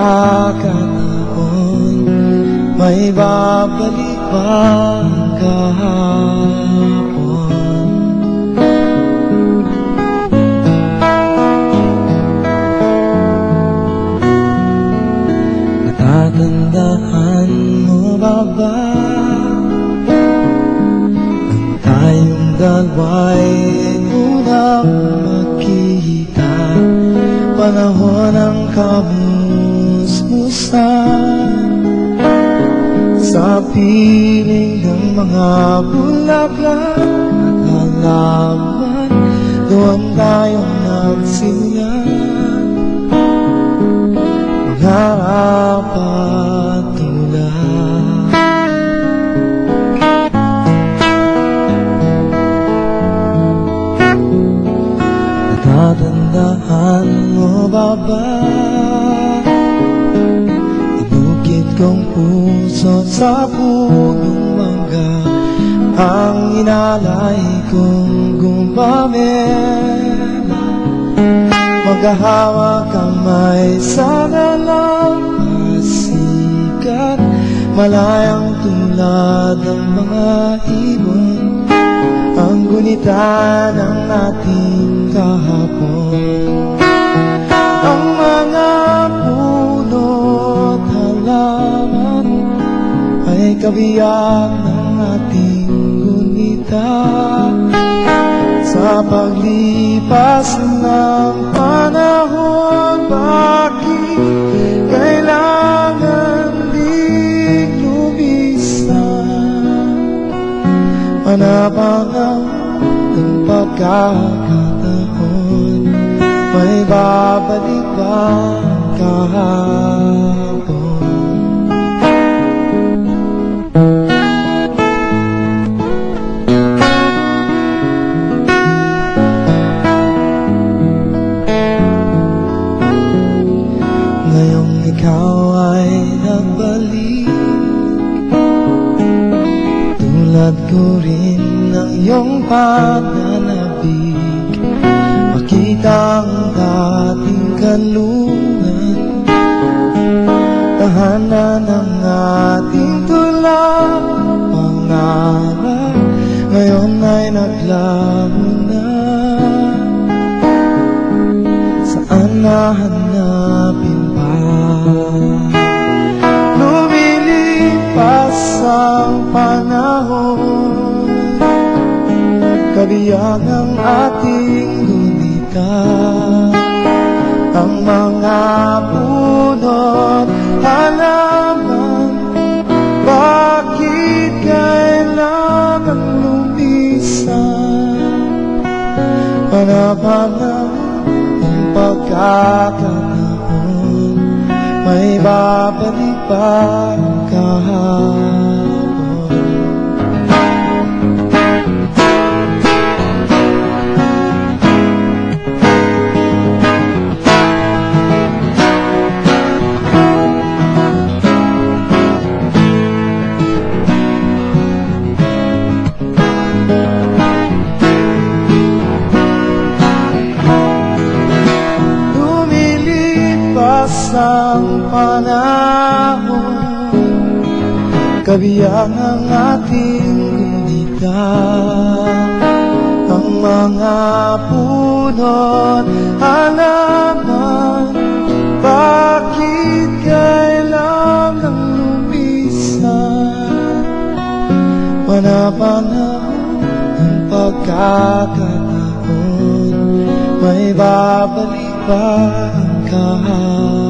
pagkakataon, may babalik pa kahapon. Natatandaan mo ba nang tayong dalawa'y unang magkita, panahon ng kamusmusan, sa piling ng mga bulaklak at halaman, doon tayong nagsimulan, mangarap at tulad. Natatandaan mo ba inukit kong puso sa punong mangga, ang inalay kong gumamela, maghahawak kamay, sana lang masikat, malayang tulad ng mga ibon, ang gunita ng ating kahapon. Ang mga puno't halaman ay kabiyak ng ating gunita, sa paglipas ng panahon, bakit kailangan di lumisan? Panapanaw ng pagkakataon, may babalik ba kahapon? Ngayong ikaw ay nagbalik, tulad ko rin ng iyong pananabik, makita ang dating kanlunan, tahanan ng ating tulad, pangarap ngayon ay naglaho na. Saan nahanapin pa? Lumilipas ang panahon, kabiyak ng ating gunita, ang mga puno't halaman, bakit kailangan lumisan? Panapanaw ng pagkakataon, may babalik pa kahapon. Ang panahon, kabiyak ng ating gunita, ang mga puno't halaman, bakit kailangan lumisan? Panapanaw ng pagkakataon, may babalik pa kahapon.